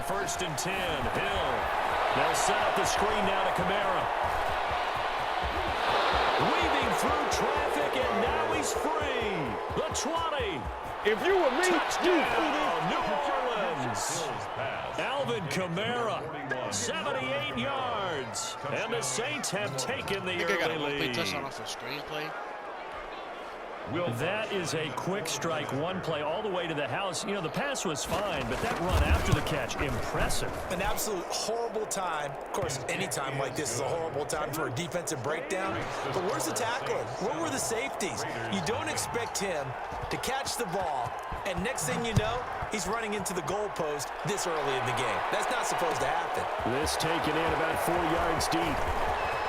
first and 10. Hill. They'll set up the screen now to Kamara. Weaving through traffic, and now he's free. The 20. If you were me, touchdown, New Orleans. Alvin Kamara, 78 yards. And the Saints have taken the early lead. Touchdown off a screenplay. That is a quick strike, one play all the way to the house. You know, the pass was fine, but that run after the catch, impressive. An absolute horrible time. Of course, any time like this is a horrible time for a defensive breakdown. But where's the tackling? Where were the safeties? You don't expect him to catch the ball, and next thing you know, he's running into the goalpost this early in the game. That's not supposed to happen. This taken in about 4 yards deep.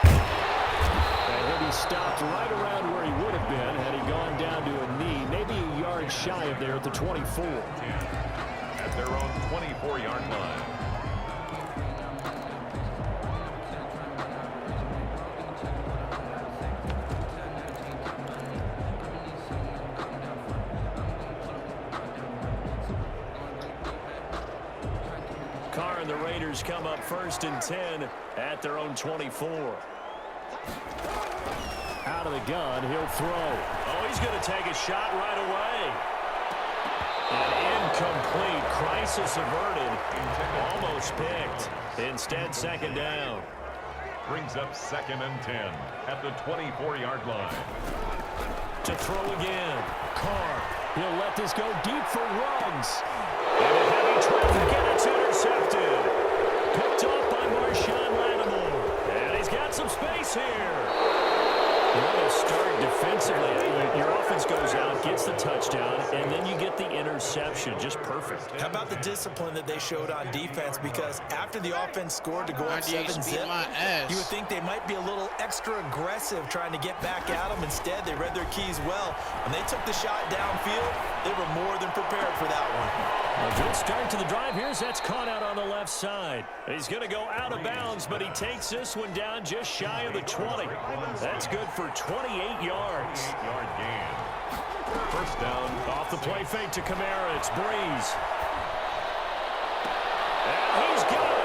And he'll be stopped right around where he would have been had he gone down to a knee, maybe a yard shy of there at the 24. At their own 24-yard line. Carr and the Raiders come up first and 10 at their own 24. Out of the gun, he'll throw. Oh, he's going to take a shot right away. And incomplete. Crisis averted. Almost picked. Instead, second down. Brings up second and 10 at the 24-yard line. To throw again. Carr. He'll let this go deep for Ruggs. And a heavy traffic, and it's intercepted. Picked off by Marshawn Lattimore. And he's got some space here. What a start defensively. Your offense goes out, gets the touchdown, and then you get the interception. Just perfect. How about the discipline that they showed on defense? Because after the offense scored to go up 7-zip, you would think they might be a little extra aggressive trying to get back at them. Instead, they read their keys well. When they took the shot downfield, they were more than prepared for that one. A good start to the drive. Here's that's caught out on the left side. He's going to go out of bounds, but he takes this one down just shy of the 20. That's good for 28 yards. 8-yard gain. First down. Off the play fake to Kamara. It's Breeze. And he's got it.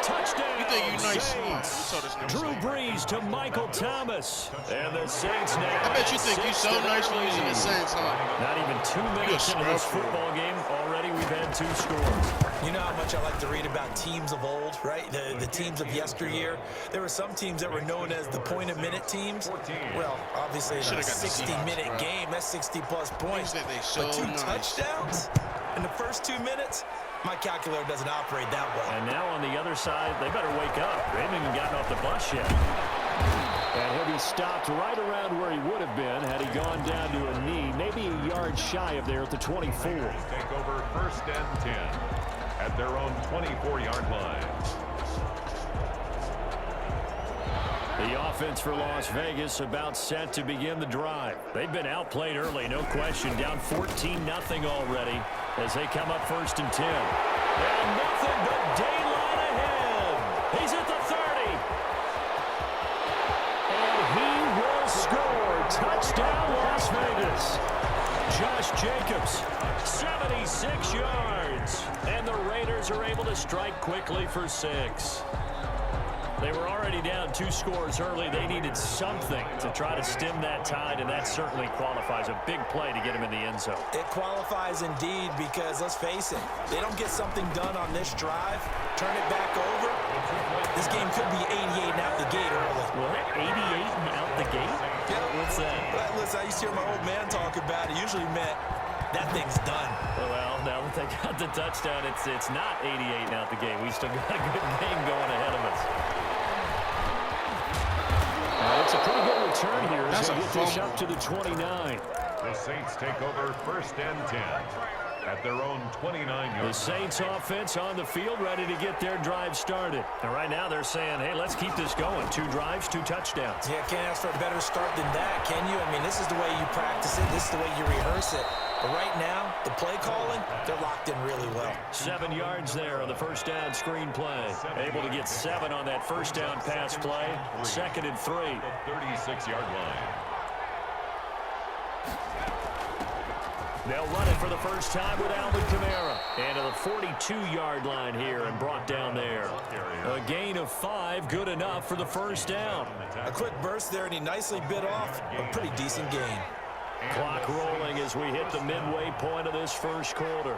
Touchdown. You think you're nice? Saints. Drew Brees to Michael Thomas. And the Saints now. I bet you think you're so nice for using the Saints, huh? Not even 2 minutes into this football game. Already we've had 2 scores. You know how much I like to read about teams of old, right? The teams of yesteryear. There were some teams that were known as the point-a-minute teams. Well, obviously in a 60-minute game, that's 60-plus points. But 2 touchdowns in the first 2 minutes? My calculator doesn't operate that well. And now on the other side, they better wake up. They haven't even gotten off the bus yet. And he'll be stopped right around where he would have been had he gone down to a knee, maybe a yard shy of there at the 24. Take over first and 10 at their own 24-yard line. The offense for Las Vegas about set to begin the drive. They've been outplayed early, no question. Down 14-0 already as they come up first and 10. And nothing but daylight ahead. He's at the 30. And he will score. Touchdown, Las Vegas. Josh Jacobs, 76 yards. And the Raiders are able to strike quickly for 6. They were already down 2 scores early. They needed something to try to stem that tide, and that certainly qualifies. A big play to get him in the end zone. It qualifies indeed because, let's face it, they don't get something done on this drive, turn it back over, this game could be 88 and out the gate early. What? 88 and out the gate? Yeah. What's that? Well, listen, I used to hear my old man talk about it. Usually meant that thing's done. Well, now that they got the touchdown, it's not 88 and out the gate. We still got a good game going ahead of us. It's a pretty good return here as they get this up to the 29. The Saints take over first and 10 at their own 29-yard. The Saints offense on the field ready to get their drive started. And right now they're saying, hey, let's keep this going. 2 drives, 2 touchdowns. Yeah, can't ask for a better start than that, can you? I mean, this is the way you practice it. This is the way you rehearse it. But right now, the play calling, they're locked in really well. 7 yards there on the first down screen play. Able to get 7 on that first down pass play. 2nd and 3. 36-yard line. They'll run it for the first time with Alvin Kamara. And to the 42-yard line here and brought down there. A gain of 5, good enough for the first down. A quick burst there, and he nicely bit off a pretty decent gain. Clock rolling as we hit the midway point of this first quarter.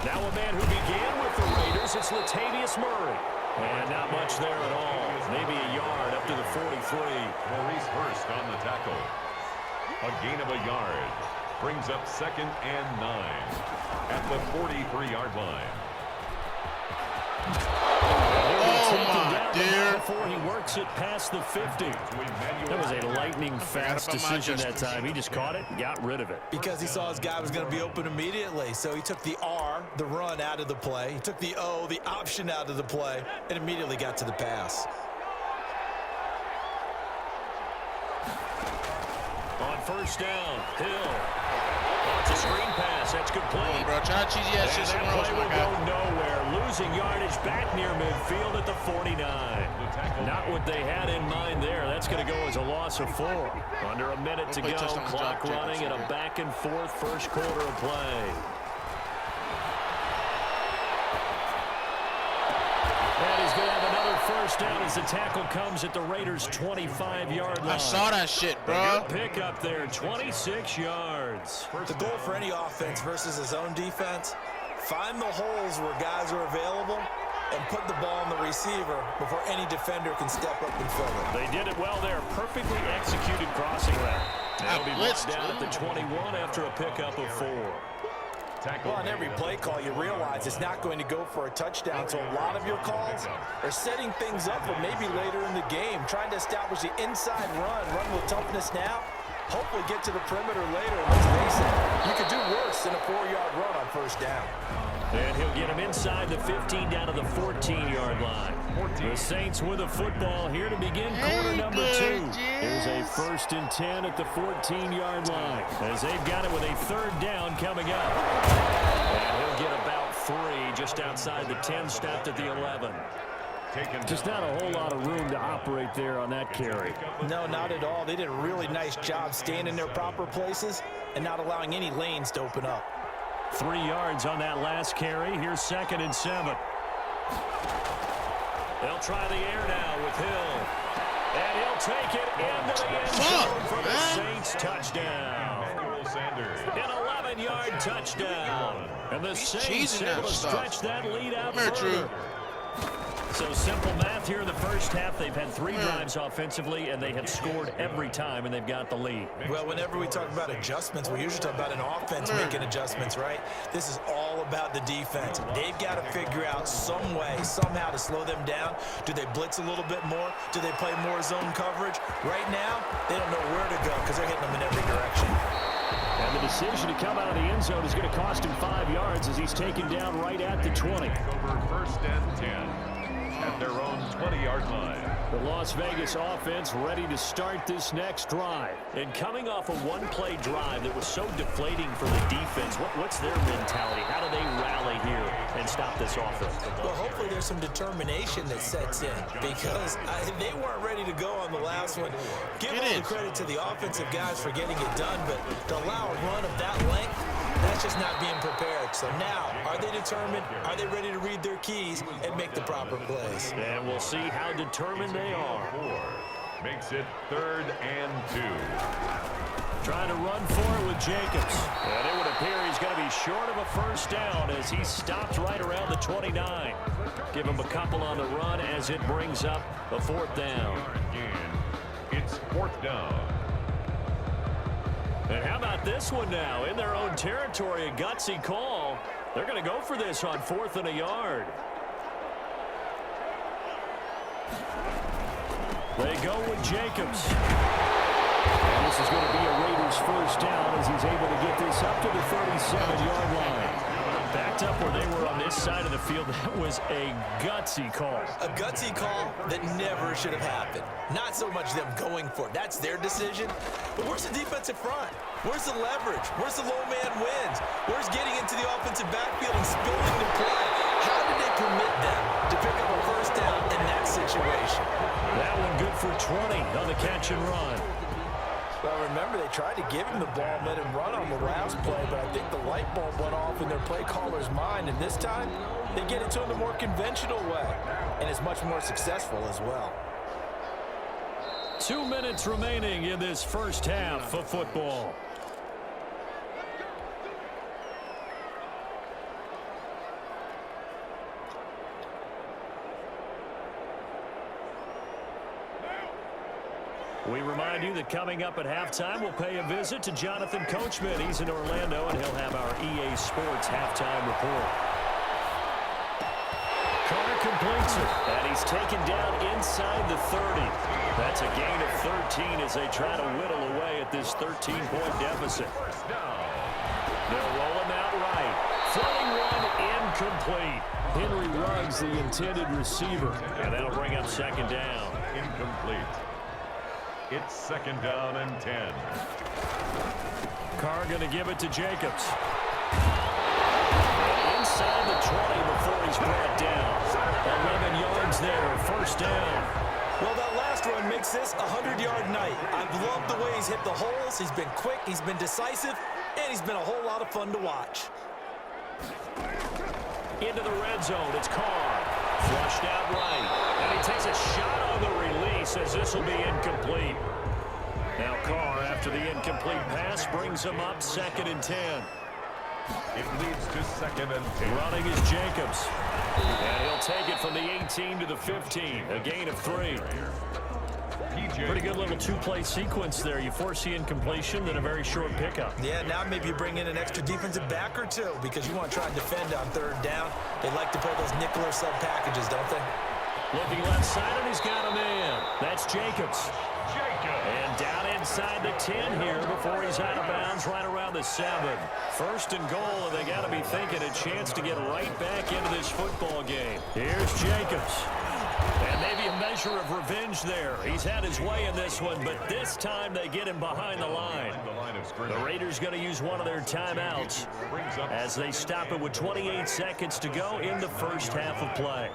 Now a man who began with the Raiders, it's Latavius Murray. And not much there at all. Maybe a yard up to the 43. Maurice Hurst on the tackle. A gain of a yard. Brings up 2nd and 9 at the 43-yard line. Oh, my dear. Before he works it past the 50. That was a lightning-fast decision that time. He just caught it and got rid of it. Because he saw his guy was going to be open immediately. So he took the R, the run, out of the play. He took the O, the option, out of the play, and immediately got to the pass. On first down, Hill. It's a screen pass. That's complete. Come on, bro. Try to cheese that shit somewhere else, play my will guy. go nowhere. Losing yardage back near midfield at the 49. Not what they had in mind there. That's going to go as a loss of 4. Under a minute to go. Clock running and a back-and-forth first quarter of play. And he's going to have another first down as the tackle comes at the Raiders' 25-yard line. I saw that shit, bro. Good pick up there, 26 yards. The goal for any offense versus his own defense, find the holes where guys are available and put the ball on the receiver before any defender can step up and fill it. They did it well there. Perfectly executed crossing route. They'll be brought down at the 21 after a pickup of 4. Well, on every play call, you realize it's not going to go for a touchdown, so a lot of your calls are setting things up for maybe later in the game, trying to establish the inside run with toughness now, hopefully get to the perimeter later. And let's face it, you could do worse than a 4-yard run on first down. And he'll get him inside the 15 down to the 14-yard line. The Saints with a football here to begin quarter number 2. Here's a 1st and 10 at the 14-yard line as they've got it with a 3rd down coming up. And he'll get about 3 just outside the 10, stopped at the 11. Just not a whole lot of room to operate there on that carry. No, not at all. They did a really nice job staying in their proper places and not allowing any lanes to open up. 3 yards on that last carry. Here's 2nd and 7. They'll try the air now with Hill. And he'll take it into the end zone for the Saints touchdown. An 11-yard touchdown. And the Saints able to stretch that lead out further. So simple math here in the first half. They've had 3 drives offensively, and they have scored every time, and they've got the lead. Well, whenever we talk about adjustments, we usually talk about an offense making adjustments, right? This is all about the defense. They've got to figure out some way, somehow to slow them down. Do they blitz a little bit more? Do they play more zone coverage? Right now, they don't know where to go because they're hitting them in every direction. And the decision to come out of the end zone is going to cost him 5 yards as he's taken down right at the 20. Over 1st and 10. At their own 20-yard line. The Las Vegas offense ready to start this next drive. And coming off a one-play drive that was so deflating for the defense, what's their mentality? How do they rally here and stop this offense? Well, hopefully there's some determination that sets in because they weren't ready to go on the last one. Give all the credit to the offensive guys for getting it done, but to allow a run of that length, that's just not being prepared. So now, are they determined? Are they ready to read their keys and make the proper plays? And we'll see how determined they are. 4 makes it 3rd and 2. Trying to run for it with Jacobs. And it would appear he's going to be short of a first down as he stops right around the 29. Give him a couple on the run as it brings up a 4th down. It's 4th down. And how about this one now? In their own territory, a gutsy call. They're going to go for this on 4th and a yard. They go with Jacobs. And this is going to be a Raiders first down as he's able to get this up to the 37-yard line. Backed up where they were on this side of the field. That was a gutsy call. A gutsy call that never should have happened. Not so much them going for it. That's their decision. But where's the defensive front? Where's the leverage? Where's the low man wins? Where's getting into the offensive backfield and spilling the play? How did they permit them to pick up a first down in that situation? That one good for 20 on the catch and run. Well, remember, they tried to give him the ball and let him run on the last play, but I think the light bulb went off in their play caller's mind, and this time they get it to him the more conventional way, and it's much more successful as well. 2 minutes remaining in this first half of football. We remind you that coming up at halftime, we'll pay a visit to Jonathan Coachman. He's in Orlando, and he'll have our EA Sports halftime report. Carr completes it, and he's taken down inside the 30. That's a gain of 13 as they try to whittle away at this 13-point deficit. They'll roll him out right. Floating one, incomplete. Henry Ruggs, the intended receiver, and that'll bring up second down. Incomplete. It's second down and 10. Carr going to give it to Jacobs. Inside the 20 before he's brought down. 11 yards there, first down. Well, that last run makes this a 100-yard night. I've loved the way he's hit the holes. He's been quick, he's been decisive, and he's been a whole lot of fun to watch. Into the red zone, it's Carr. Flushed out right. And he takes a shot on the release as this will be incomplete. Now Carr, after the incomplete pass, brings him up second and 10. It leads to second and 10. Running is Jacobs. And he'll take it from the 18 to the 15. A gain of 3. Pretty good little two-play sequence there. You force the incompletion, then a very short pickup. Yeah, now maybe you bring in an extra defensive back or two because you want to try and defend on third down. They like to play those nickel or sub packages, don't they? Looking left side, and he's got him in. That's Jacobs. And down inside the 10 here before he's out of bounds right around the 7. First and goal, and they got to be thinking a chance to get right back into this football game. Here's Jacobs. And maybe a measure of revenge there. He's had his way in this one, but this time they get him behind the line. The Raiders going to use one of their timeouts as they stop it with 28 seconds to go in the first half of play.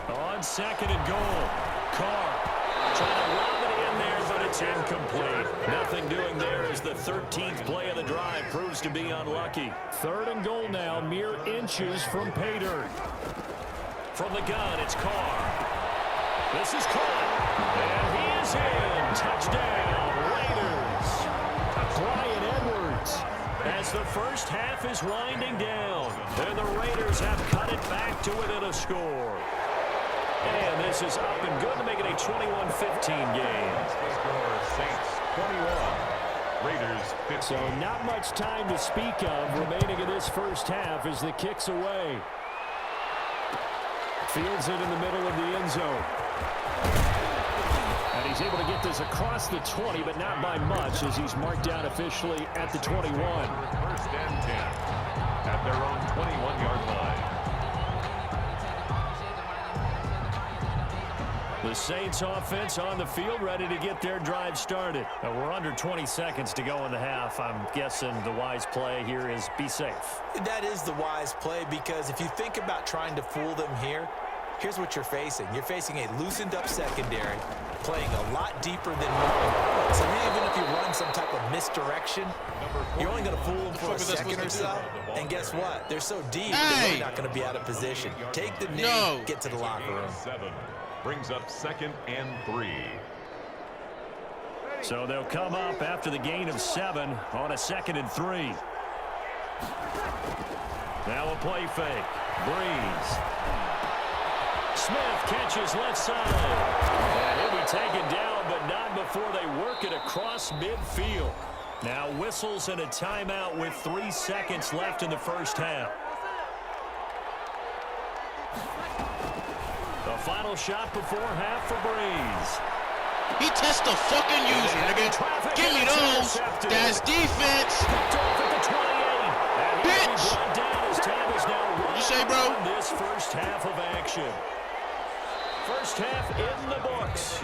On second and goal, Carr trying to lob it in there, but it's incomplete. Nothing doing there as the 13th play of the drive proves to be unlucky. Third and goal now, mere inches from pay dirt. From the gun, it's Carr. This is caught, and he is in. Touchdown, Raiders. Bryan Edwards. As the first half is winding down, and the Raiders have cut it back to within a score. And this is up and good to make it a 21-15 game. Saints 21. Raiders 15. So not much time to speak of remaining in this first half as the kick's away. Fields it in the middle of the end zone. And he's able to get this across the 20, but not by much as he's marked down officially at the 21. First and 10 at their own 21-yard line. The Saints offense on the field ready to get their drive started. We're under 20 seconds to go in the half. I'm guessing the wise play here is be safe. That is the wise play because if you think about trying to fool them here, here's what you're facing. You're facing a loosened up secondary, playing a lot deeper than normal. So even if you run some type of misdirection, you're only going to fool them for a second or so. And guess what? They're so deep, they're really not going to be out of position. Take the knee, get to the locker room. 7 brings up second and 3. So they'll come up after the gain of 7 on a second and 3. Now a play fake. Breeze. Smith catches left side. And he'll be taken down, but not before they work it across midfield. Now whistles and a timeout with 3 seconds left in the first half. The final shot before half for Breeze. He tests the fucking user, nigga. Give me those. That's defense. Bitch. What you say, bro? This first half of action. First half in the books.